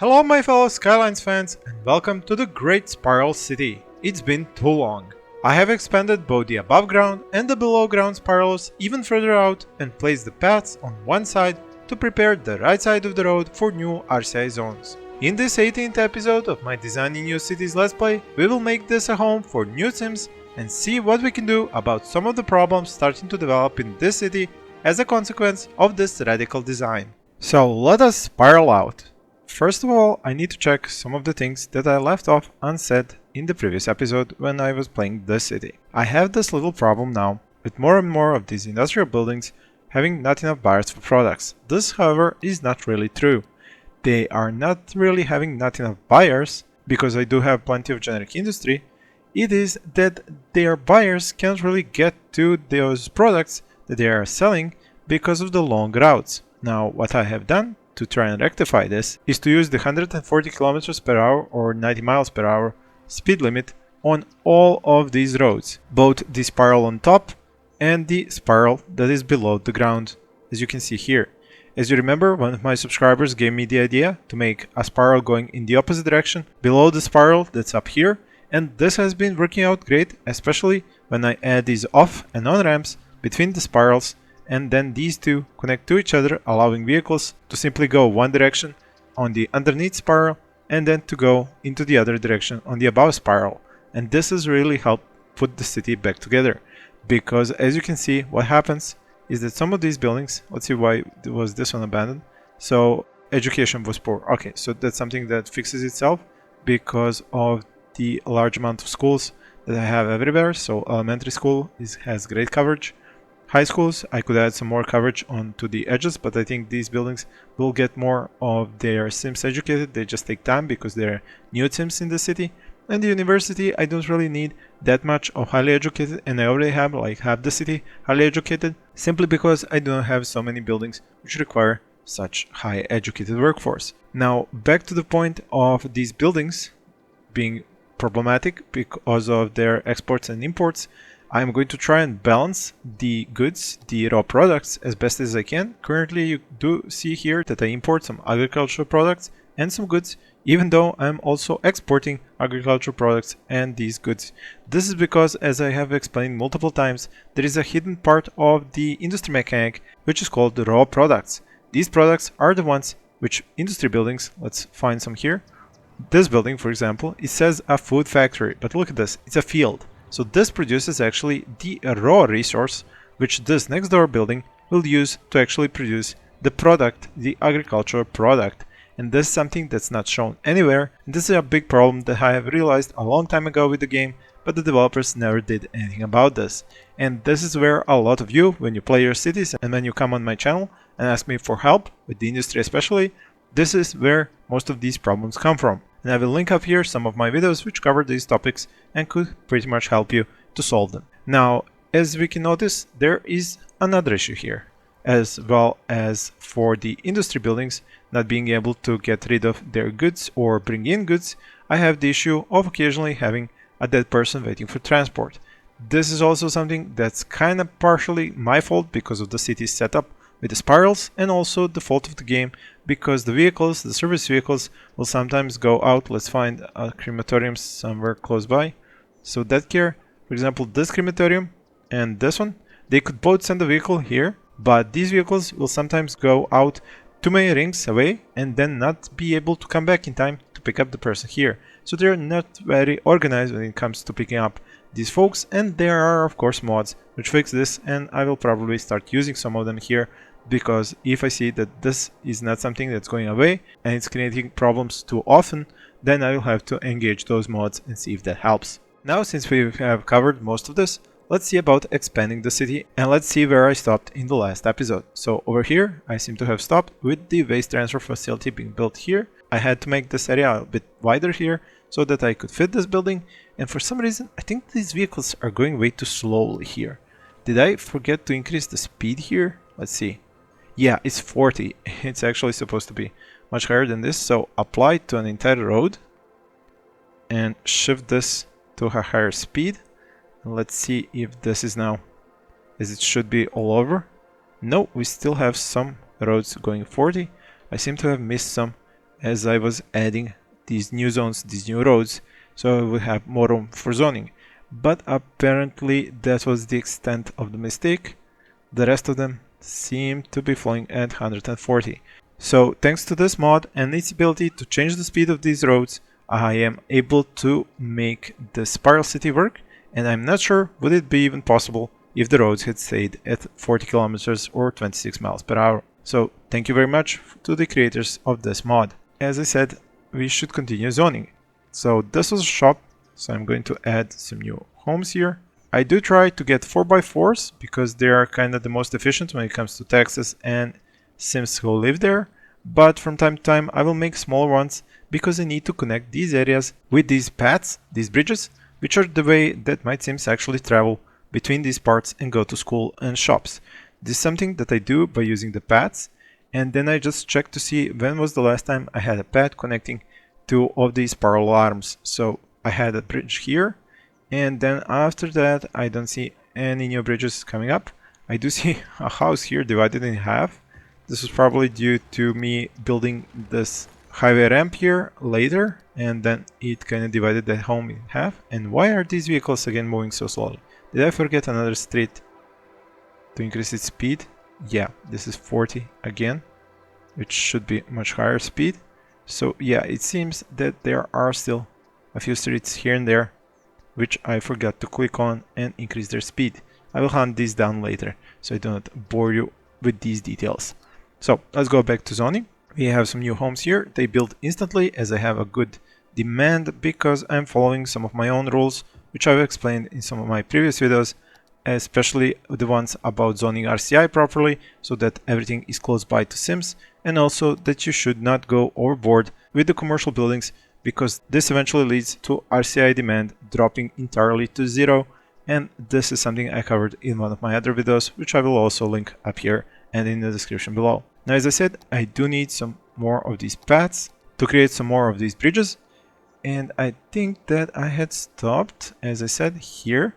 Hello my fellow Skylines fans and welcome to the Great Spiral City. It's been too long. I have expanded both the above ground and the below ground spirals even further out and placed the paths on one side to prepare the right side of the road for new RCI zones. In this 18th episode of my Designing New Cities Let's Play, we will make this a home for new sims and see what we can do about some of the problems starting to develop in this city as a consequence of this radical design. So let us spiral out. First of all, I need to check some of the things that I left off unsaid in the previous episode when I was playing this city. I have this little problem now with more and more of these industrial buildings having not enough buyers for products. This, however, is not really true. They are not really having not enough buyers because I do have plenty of generic industry. It is that their buyers can't really get to those products that they are selling because of the long routes. Now, what I have done to try and rectify this is to use the 140 km per hour or 90 miles per hour speed limit on all of these roads, both the spiral on top and the spiral that is below the ground, as you can see here. As you remember, one of my subscribers gave me the idea to make a spiral going in the opposite direction below the spiral that's up here, and this has been working out great, especially when I add these off and on ramps between the spirals, and then these two connect to each other, allowing vehicles to simply go one direction on the underneath spiral and then to go into the other direction on the above spiral. And this has really helped put the city back together, because as you can see, what happens is that some of these buildings, let's see why was this one abandoned. So education was poor. Okay, so that's something that fixes itself because of the large amount of schools that I have everywhere. So elementary school has great coverage. High schools, I could add some more coverage onto the edges, but I think these buildings will get more of their sims educated. They just take time because they're new sims in the city. And the university, I don't really need that much of highly educated, and I already have like half the city highly educated, simply because I do not have so many buildings which require such high educated workforce. Now, back to the point of these buildings being problematic because of their exports and imports. I'm going to try and balance the goods, the raw products, as best as I can. Currently, you do see here that I import some agricultural products and some goods, even though I'm also exporting agricultural products and these goods. This is because, as I have explained multiple times, there is a hidden part of the industry mechanic which is called the raw products. These products are the ones which industry buildings, let's find some here. This building, for example, it says a food factory, but look at this, it's a field. So this produces actually the raw resource which this next door building will use to actually produce the product, the agricultural product. And this is something that's not shown anywhere. And this is a big problem that I have realized a long time ago with the game, but the developers never did anything about this. And this is where a lot of you, when you play your cities and when you come on my channel and ask me for help, with the industry especially, this is where most of these problems come from. And I will link up here some of my videos which cover these topics and could pretty much help you to solve them. Now, as we can notice, there is another issue here, as well as for the industry buildings not being able to get rid of their goods or bring in goods. I have the issue of occasionally having a dead person waiting for transport. This is also something that's kind of partially my fault because of the city's setup with the spirals, and also the fault of the game because the vehicles, the service vehicles, will sometimes go out. Let's find a crematorium somewhere close by. So that here, for example, this crematorium and this one, they could both send a vehicle here, but these vehicles will sometimes go out too many rings away and then not be able to come back in time to pick up the person here. So they're not very organized when it comes to picking up these folks, and there are of course mods which fix this, and I will probably start using some of them here, because if I see that this is not something that's going away and it's creating problems too often, then I will have to engage those mods and see if that helps. Now, since we have covered most of this, let's see about expanding the city, and let's see where I stopped in the last episode. So over here, I seem to have stopped with the waste transfer facility being built here. I had to make this area a bit wider here so that I could fit this building, and for some reason I think these vehicles are going way too slowly here. Did I forget to increase the speed here? Let's see. Yeah, it's 40. It's actually supposed to be much higher than this. So apply to an entire road and shift this to a higher speed. And let's see if this is now as it should be all over. No, we still have some roads going 40. I seem to have missed some as I was adding these new zones, these new roads, so I would have more room for zoning. But apparently that was the extent of the mistake. The rest of them seem to be flowing at 140. So thanks to this mod and its ability to change the speed of these roads, I am able to make the Spiral City work, and I'm not sure would it be even possible if the roads had stayed at 40 kilometers or 26 miles per hour. So thank you very much to the creators of this mod. As I said, we should continue zoning. So this was a shop, so I'm going to add some new homes here. I do try to get 4x4s because they are kind of the most efficient when it comes to taxes and Sims who live there, but from time to time I will make smaller ones because I need to connect these areas with these paths, these bridges, which are the way that my Sims actually travel between these parts and go to school and shops. This is something that I do by using the paths, and then I just check to see when was the last time I had a path connecting two of these parallel arms. So I had a bridge here, and then after that I don't see any new bridges coming up. I do see a house here divided in half. This is probably due to me building this highway ramp here later, and then it kind of divided the home in half. And why are these vehicles again moving so slowly? Did I forget another street to increase its speed? Yeah, this is 40 again, which should be much higher speed. So yeah, it seems that there are still a few streets here and there which I forgot to click on and increase their speed. I will hunt these down later so I do not bore you with these details. So let's go back to zoning. We have some new homes here. They build instantly as I have a good demand because I'm following some of my own rules, which I've explained in some of my previous videos, especially the ones about zoning RCI properly so that everything is close by to Sims, and also that you should not go overboard with the commercial buildings because this eventually leads to RCI demand dropping entirely to zero, and this is something I covered in one of my other videos, which I will also link up here and in the description below. Now, as I said, I do need some more of these paths to create some more of these bridges, and I think that I had stopped, as I said, here.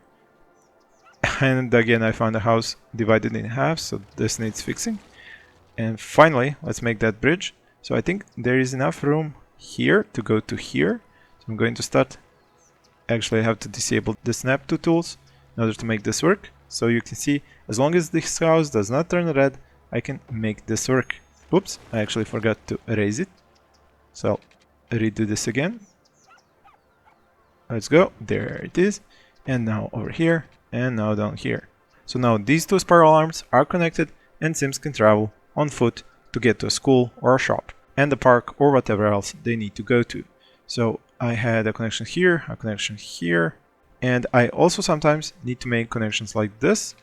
And again, I found a house divided in half, so this needs fixing. And finally, let's make that bridge. So I think there is enough room here to go to here. So I'm going to start. Actually, I have to disable the snap to tools in order to make this work. So you can see, as long as this house does not turn red, I can make this work. Oops, I actually forgot to erase it. So redo this again. Let's go. There it is. And now over here, and now down here. So now these two spiral arms are connected, and Sims can travel on foot to get to a school or a shop and a park or whatever else they need to go to. So I had a connection here, a connection here, and I also sometimes need to make connections like this,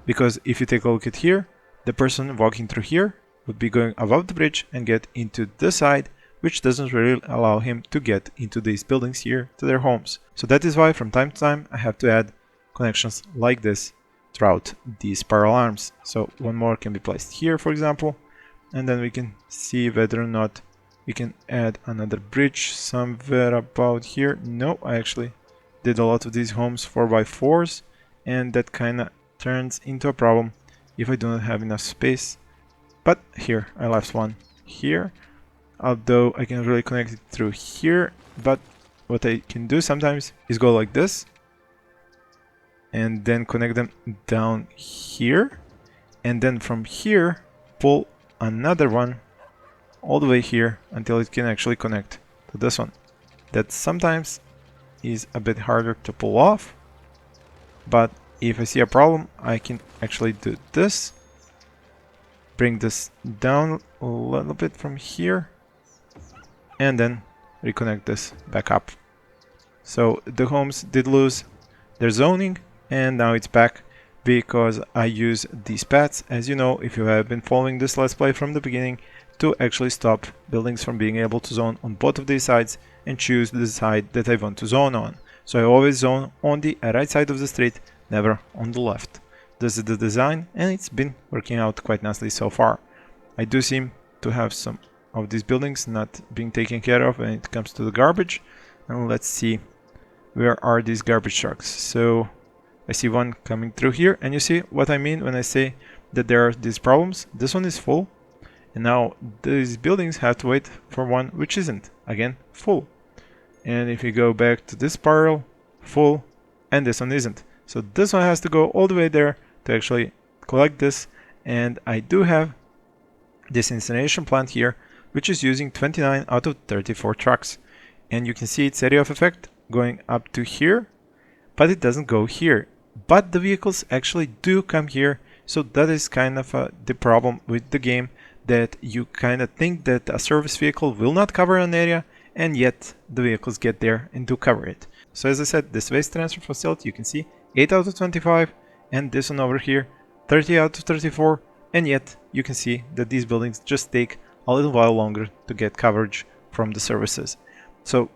because if you take a look at here, the person walking through here would be going above the bridge and get into this side, which doesn't really allow him to get into these buildings here to their homes. So that is why from time to time I have to add connections like this throughout these spiral arms. So one more can be placed here, for example, and then we can see whether or not we can add another bridge somewhere about here. No, I actually did a lot of these homes 4x4s, and that kind of turns into a problem if I do not have enough space. But here, I left one here, although I can really connect it through here. But what I can do sometimes is go like this and then connect them down here, and then from here pull another one all the way here until it can actually connect to this one. That sometimes is a bit harder to pull off, but if I see a problem, I can actually do this, bring this down a little bit from here, and then reconnect this back up. So the homes did lose their zoning, and now it's back because I use these paths, as you know, if you have been following this Let's Play from the beginning, to actually stop buildings from being able to zone on both of these sides and choose the side that I want to zone on. So I always zone on the right side of the street, never on the left. This is the design, and it's been working out quite nicely so far. I do seem to have some of these buildings not being taken care of when it comes to the garbage. And let's see, where are these garbage trucks? So I see one coming through here, and you see what I mean when I say that there are these problems. This one is full, And now these buildings have to wait for one which isn't, again, full. And if you go back to this spiral, full, and this one isn't. So this one has to go all the way there to actually collect this. And I do have this incineration plant here, which is using 29 out of 34 trucks. And you can see its area of effect going up to here, but it doesn't go here. But the vehicles actually do come here, so that is kind of the problem with the game, that you kind of think that a service vehicle will not cover an area, and yet the vehicles get there and do cover it. So as I said, this waste transfer facility, you can see 8 out of 25, and this one over here, 30 out of 34, and yet you can see that these buildings just take a little while longer to get coverage from the services. So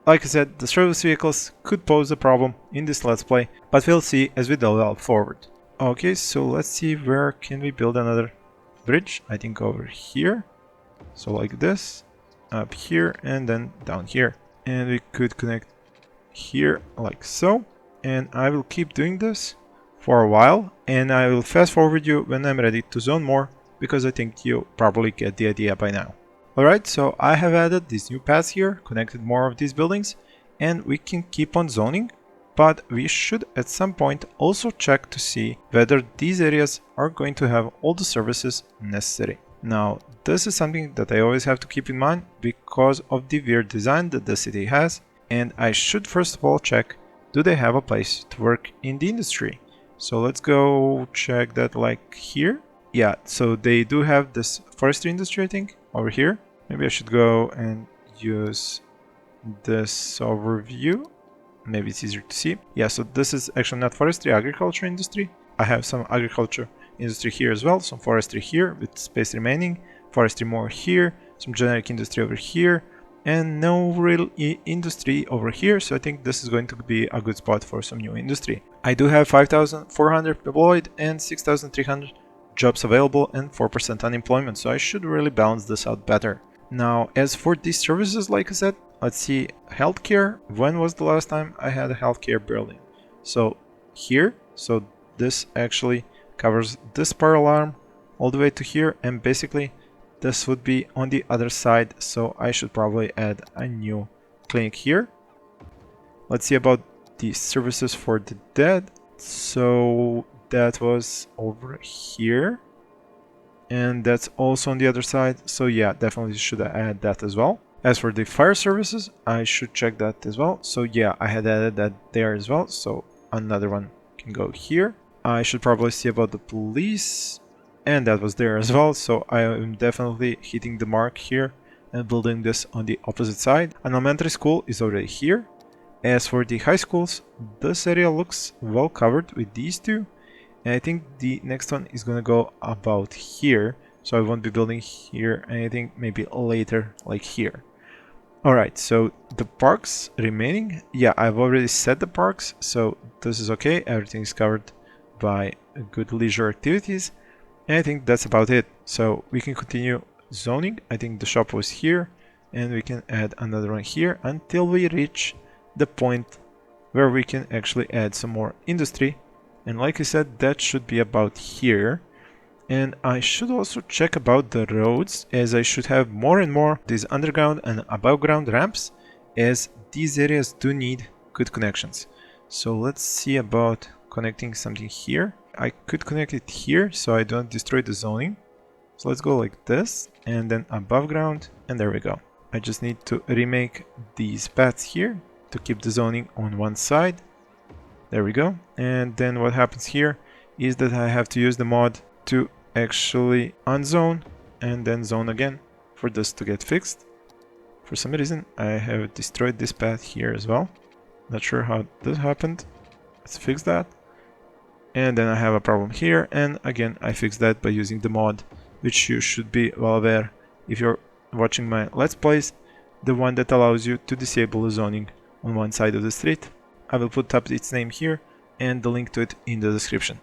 like I said, the service vehicles could pose a problem in this let's play, but we'll see as we develop forward. Okay, so let's see, where can we build another bridge? I think over here. So like this, up here, and then down here. And we could connect here like so. And I will keep doing this for a while, and I will fast forward you when I'm ready to zone more, because I think you probably get the idea by now. Alright, so I have added these new paths here, connected more of these buildings, and we can keep on zoning, but we should at some point also check to see whether these areas are going to have all the services necessary. Now, this is something that I always have to keep in mind because of the weird design that the city has, and I should first of all check, do they have a place to work in the industry? So let's go check that, like here. Yeah, so they do have this forestry industry, I think, over here. Maybe I should go and use this overview. Maybe it's easier to see. Yeah, so this is actually not forestry, agriculture industry. I have some agriculture industry here as well, some forestry here with space remaining, forestry more here, some generic industry over here, and no real industry over here. So I think this is going to be a good spot for some new industry. I do have 5,400 employed and 6,300 jobs available and 4% unemployment, so I should really balance this out better. Now, as for these services, like I said, let's see, healthcare. When was the last time I had a healthcare building? So here, so this actually covers this spiral arm all the way to here, and basically this would be on the other side, so I should probably add a new clinic here. Let's see about the services for the dead. So that was over here, and that's also on the other side, so yeah, definitely should add that as well. As for the fire services, I should check that as well. So yeah, I had added that there as well, so another one can go here. I should probably see about the police, and that was there as well, so I am definitely hitting the mark here and building this on the opposite side. An elementary school is already here. As for the high schools, this area looks well covered with these two. And I think the next one is gonna go about here, so I won't be building here anything, maybe later, like here. Alright, so the parks remaining, yeah, I've already set the parks, so this is okay, everything is covered by good leisure activities, and I think that's about it. So we can continue zoning. I think the shop was here, and we can add another one here until we reach the point where we can actually add some more industry. And like I said, that should be about here. And I should also check about the roads, as I should have more and more these underground and above ground ramps, as these areas do need good connections. So let's see about connecting something here. I could connect it here so I don't destroy the zoning. So let's go like this, and then above ground, and there we go. I just need to remake these paths here to keep the zoning on one side. There we go. And then what happens here is that I have to use the mod to actually unzone and then zone again for this to get fixed. For some reason I have destroyed this path here as well. Not sure how this happened. Let's fix that. And then I have a problem here, and again I fixed that by using the mod, which you should be well aware if you're watching my Let's Plays, the one that allows you to disable the zoning on one side of the street. I will put up its name here and the link to it in the description.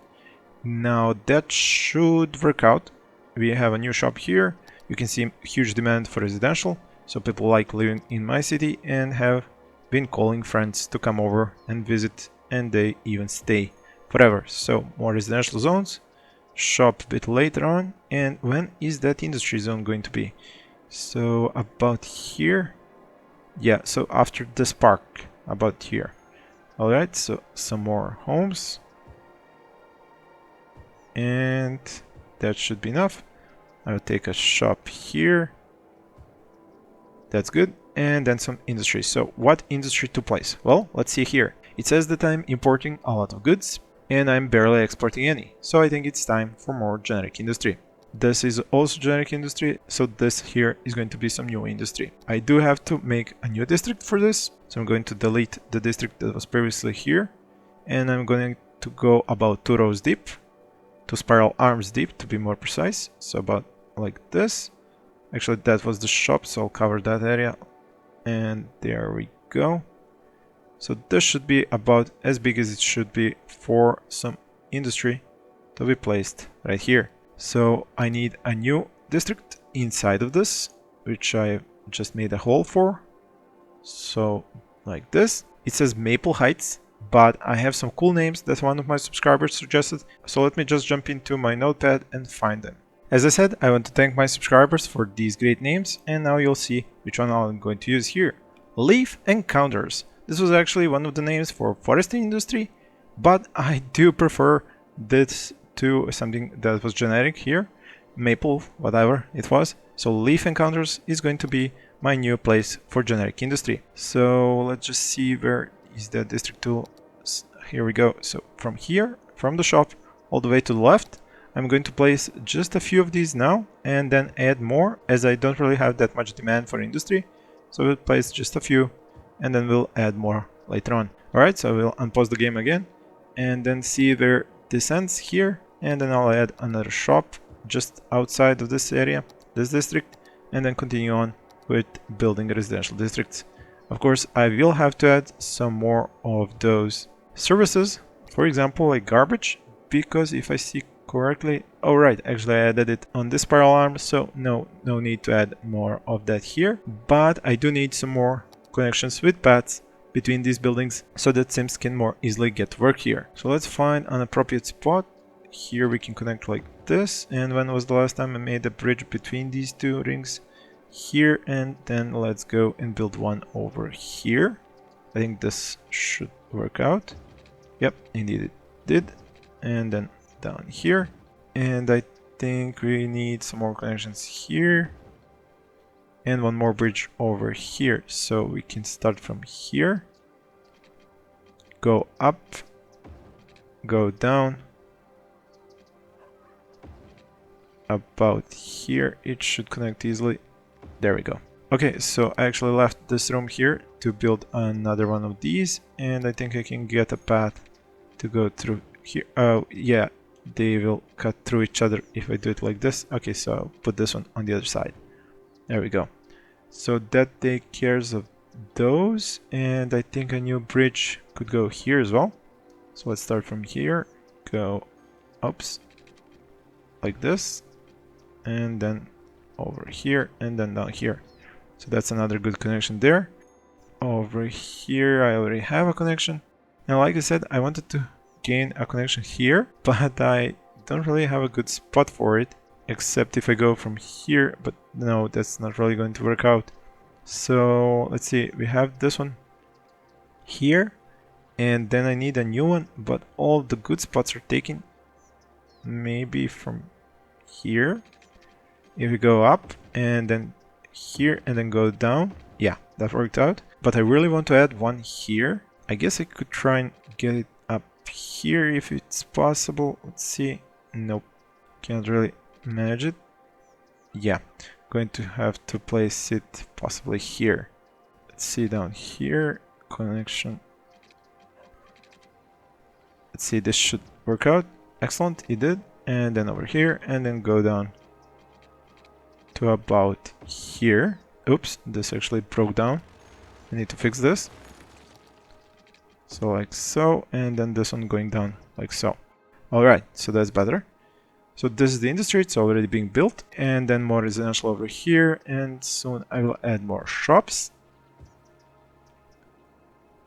Now that should work out. We have a new shop here. You can see huge demand for residential, so people like living in my city and have been calling friends to come over and visit, and they even stay forever. So more residential zones. shop a bit later on. And when is that industry zone going to be? So about here. Yeah, so after this park, about here. Alright, so some more homes. And that should be enough. I will take a shop here. That's good. And then some industry. So what industry to place? Well, let's see here. It says that I'm importing a lot of goods and I'm barely exporting any. So I think it's time for more generic industry. This is also generic industry, so this here is going to be some new industry. I do have to make a new district for this, so I'm going to delete the district that was previously here, and I'm going to go about 2 rows deep, 2 spiral arms deep to be more precise, so about like this. Actually, that was the shop, so I'll cover that area, and there we go. So this should be about as big as it should be for some industry to be placed right here. So I need a new district inside of this, which I just made a hole for. So like this. It says Maple Heights, but I have some cool names that one of my subscribers suggested. So let me just jump into my notepad and find them. As I said, I want to thank my subscribers for these great names, and now you'll see which one I'm going to use here. Leaf Encounters. This was actually one of the names for forestry industry, but I do prefer this to something that was generic here, maple, whatever it was. So Leaf Encounters is going to be my new place for generic industry. So let's just see where is the district tool. Here we go. So from here, from the shop, all the way to the left, I'm going to place just a few of these now and then add more, as I don't really have that much demand for industry. So we'll place just a few and then we'll add more later on. Alright, so we'll unpause the game again and then see where this ends here. And then I'll add another shop just outside of this area, this district, and then continue on with building residential districts. Of course, I will have to add some more of those services, for example, like garbage, because if I see correctly, oh right, actually I added it on this spiral arm, so no need to add more of that here, but I do need some more connections with paths between these buildings so that Sims can more easily get to work here. So let's find an appropriate spot. Here we can connect like this, and when was the last time I made a bridge between these two rings? Here, and then let's go and build one over here. I think this should work out. Yep, indeed it did. And then down here, and I think we need some more connections here and one more bridge over here, so we can start from here, go up, go down. About here it should connect easily. There we go. Okay, so I actually left this room here to build another one of these, and I think I can get a path to go through here. Oh yeah, they will cut through each other if I do it like this. Okay, so I'll put this one on the other side. There we go. So that takes care of those, and I think a new bridge could go here as well. So let's start from here, go oops, like this, and then over here, and then down here. So that's another good connection there. Over here I already have a connection, and like I said, I wanted to gain a connection here, but I don't really have a good spot for it, except if I go from here, but no, that's not really going to work out. So let's see, we have this one here, and then I need a new one, but all the good spots are taken. Maybe from here, if we go up and then here and then go down, yeah, that worked out. But I really want to add one here. I guess I could try and get it up here if it's possible. Let's see. Nope, can't really manage it. Yeah, going to have to place it possibly here. Let's see down here, connection. Let's see, this should work out. Excellent, it did. And then over here, and then go down to about here. Oops, this actually broke down. I need to fix this. So like so, and then this one going down like so. Alright, so that's better. So this is the industry, it's already being built, and then more residential over here, and soon I will add more shops.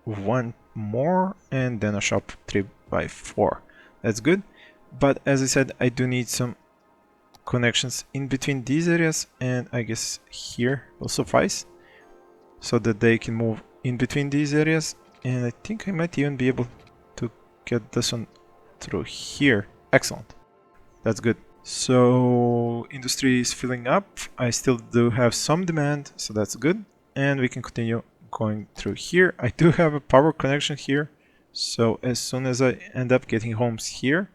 One more, and then a shop 3x4. That's good. But as I said, I do need some connections in between these areas, and I guess here will suffice so that they can move in between these areas. And I think I might even be able to get this one through here. Excellent. That's good. So industry is filling up. I still do have some demand, so that's good. And we can continue going through here. I do have a power connection here. So as soon as I end up getting homes here,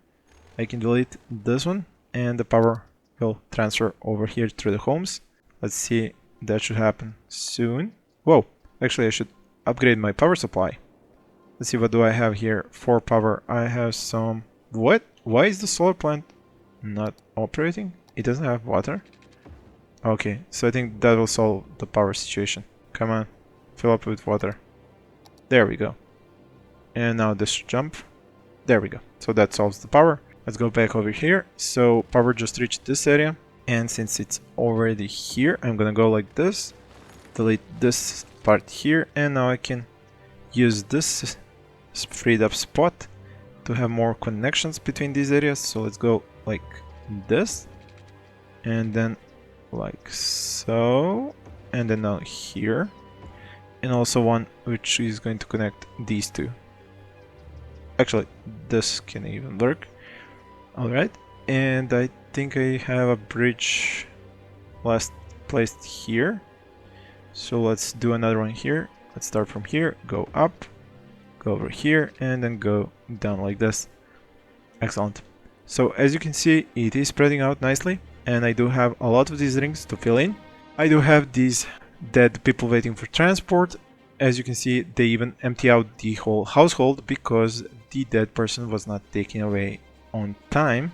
I can delete this one and the power will transfer over here through the homes. Let's see, that should happen soon. Whoa, actually I should upgrade my power supply. Let's see, what do I have here for power? I have some... What? Why is the solar plant not operating? It doesn't have water? Okay, so I think that will solve the power situation. Come on, fill up with water. There we go. And now this should jump. There we go. So that solves the power. Let's go back over here. So power just reached this area. And since it's already here, I'm gonna go like this. Delete this part here. And now I can use this freed up spot to have more connections between these areas. So let's go like this. And then like so. And then now here. And also one which is going to connect these two. Actually, this can even work. Alright, and I think I have a bridge last placed here. So let's do another one here. Let's start from here, go up, go over here, and then go down like this. Excellent. So as you can see, it is spreading out nicely, and I do have a lot of these rings to fill in. I do have these dead people waiting for transport. As you can see, they even empty out the whole household because the dead person was not taken away on time.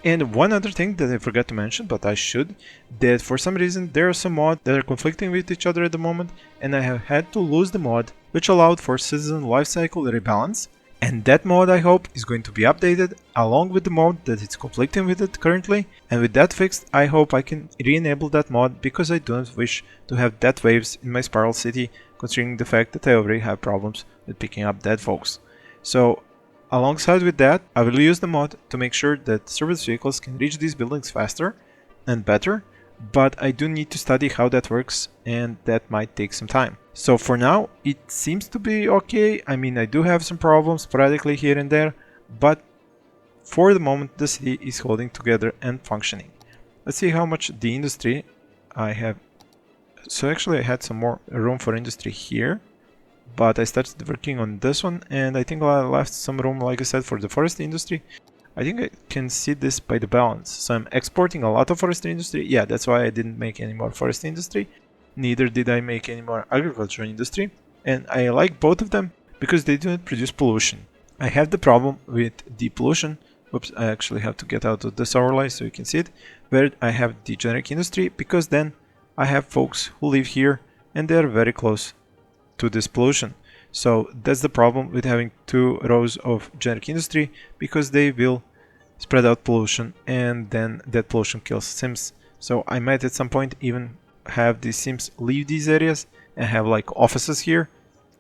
And one other thing that I forgot to mention, but I should, that for some reason there are some mods that are conflicting with each other at the moment, and I have had to lose the mod which allowed for citizen lifecycle rebalance, and that mod I hope is going to be updated along with the mod that it's conflicting with it currently, and with that fixed I hope I can re-enable that mod because I don't wish to have death waves in my Spiral City, considering the fact that I already have problems with picking up dead folks. So alongside with that, I will use the mod to make sure that service vehicles can reach these buildings faster and better, but I do need to study how that works, and that might take some time. So for now, it seems to be okay. I mean, I do have some problems sporadically here and there, but for the moment the city is holding together and functioning. Let's see how much the industry I have. So actually I had some more room for industry here. But I started working on this one, and I think I left some room, like I said, for the forestry industry. I think I can see this by the balance. So I'm exporting a lot of forestry industry. Yeah, that's why I didn't make any more forestry industry. Neither did I make any more agriculture industry. And I like both of them because they do not produce pollution. I have the problem with the pollution. Oops, I actually have to get out of this overlay so you can see it. Where I have the generic industry, because then I have folks who live here and they are very close to this pollution. So that's the problem with having two rows of generic industry, because they will spread out pollution and then that pollution kills sims. So I might at some point even have the sims leave these areas and have like offices here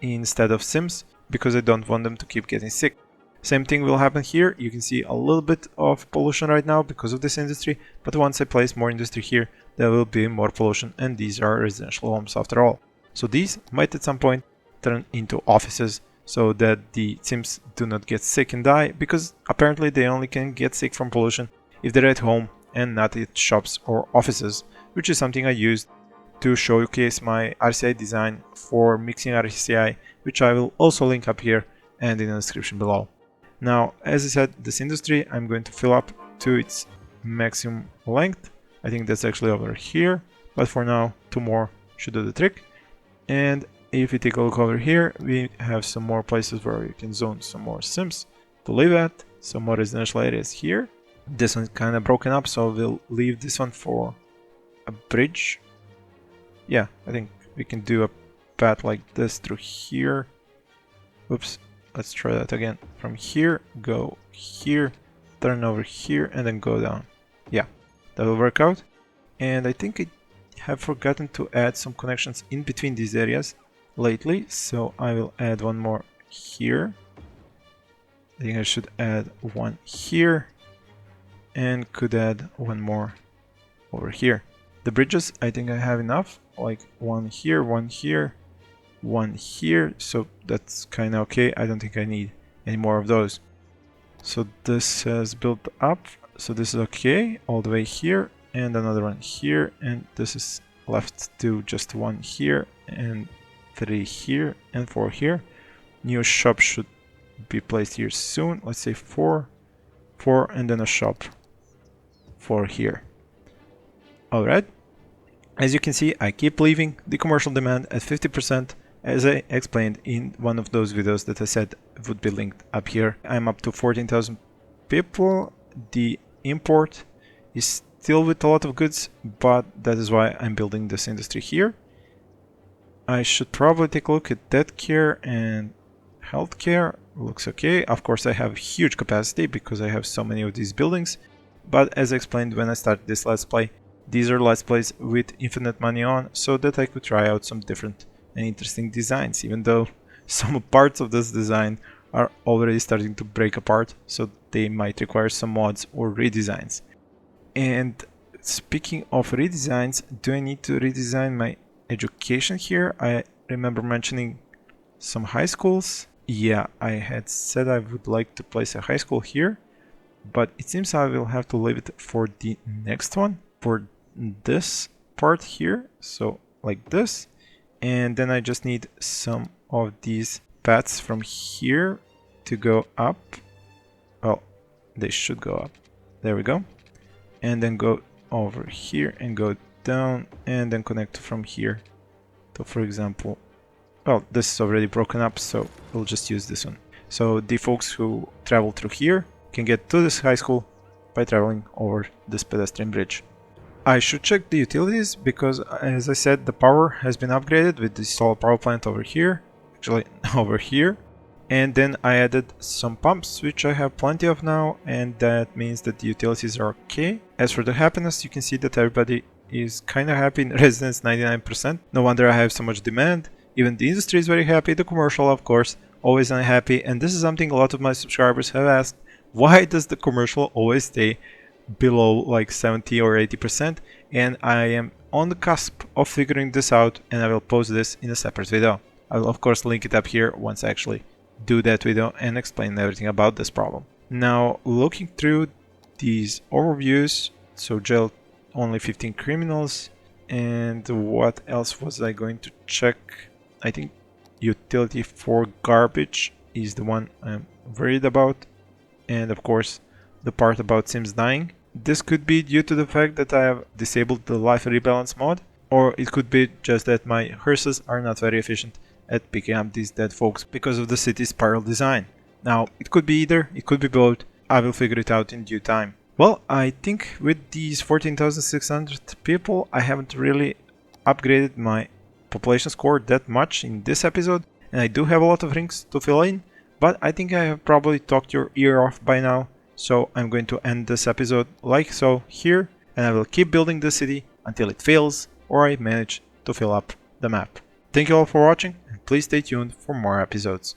instead of sims, because I don't want them to keep getting sick. Same thing will happen here. You can see a little bit of pollution right now because of this industry, but once I place more industry here, there will be more pollution, and these are residential homes after all. So these might at some point turn into offices so that the sims do not get sick and die, because apparently they only can get sick from pollution if they're at home and not at shops or offices, which is something I used to showcase my RCI design for mixing RCI, which I will also link up here and in the description below. Now, as I said, this industry I'm going to fill up to its maximum length. I think that's actually over here, but for now 2 more should do the trick. And if you take a look over here, we have some more places where you can zone some more sims to live at, some more residential areas here. This one's kind of broken up, so we'll leave this one for a bridge. Yeah, I think we can do a path like this through here. Oops, let's try that again. From here, go here, turn over here, and then go down. Yeah, that will work out. And I think I have forgotten to add some connections in between these areas lately, so I will add one more here. I think I should add one here and could add one more over here. The bridges, I think I have enough, like one here, one here, one here, so that's kind of okay. I don't think I need any more of those. So this has built up, so this is okay all the way here, and another one here, and this is left to just one here, and 3 here, and 4 here. New shop should be placed here soon. Let's say 4, 4, and then a shop 4 here. Alright, as you can see, I keep leaving the commercial demand at 50%, as I explained in one of those videos that I said would be linked up here. I'm up to 14,000 people. The import is still with a lot of goods, but that is why I'm building this industry here. I should probably take a look at debt care and healthcare. Looks okay. Of course, I have huge capacity because I have so many of these buildings, but as I explained when I started this Let's Play, these are Let's Plays with infinite money on, so that I could try out some different and interesting designs, even though some parts of this design are already starting to break apart, so they might require some mods or redesigns. And speaking of redesigns, do I need to redesign my education here? I remember mentioning some high schools. Yeah, I had said I would like to place a high school here, but it seems I will have to leave it for the next one, for this part here, so like this. And then I just need some of these paths from here to go up. Well, they should go up. There we go. And then go over here and go down, and then connect from here. So for example, well, this is already broken up, so we'll just use this one. So the folks who travel through here can get to this high school by traveling over this pedestrian bridge. I should check the utilities because, as I said, the power has been upgraded with the solar power plant over here, actually over here. And then I added some pumps, which I have plenty of now, and that means that the utilities are okay. As for the happiness, you can see that everybody is kind of happy. In residence, 99%. No wonder I have so much demand. Even the industry is very happy. The commercial, of course, always unhappy. And this is something a lot of my subscribers have asked. Why does the commercial always stay below like 70 or 80%? And I am on the cusp of figuring this out, and I will post this in a separate video. I will of course link it up here once I actually do that video and explain everything about this problem. Now, looking through these overviews, so jail only 15 criminals, and what else was I going to check? I think utility for garbage is the one I'm worried about, and of course the part about Sims dying. This could be due to the fact that I have disabled the life rebalance mod, or it could be just that my hearses are not very efficient at picking up these dead folks because of the Cities Spiral design. Now, it could be either, it could be both. I will figure it out in due time. Well, I think with these 14,600 people, I haven't really upgraded my population score that much in this episode, and I do have a lot of rings to fill in, but I think I have probably talked your ear off by now. So I'm going to end this episode like so here, and I will keep building the city until it fails or I manage to fill up the map. Thank you all for watching, and please stay tuned for more episodes.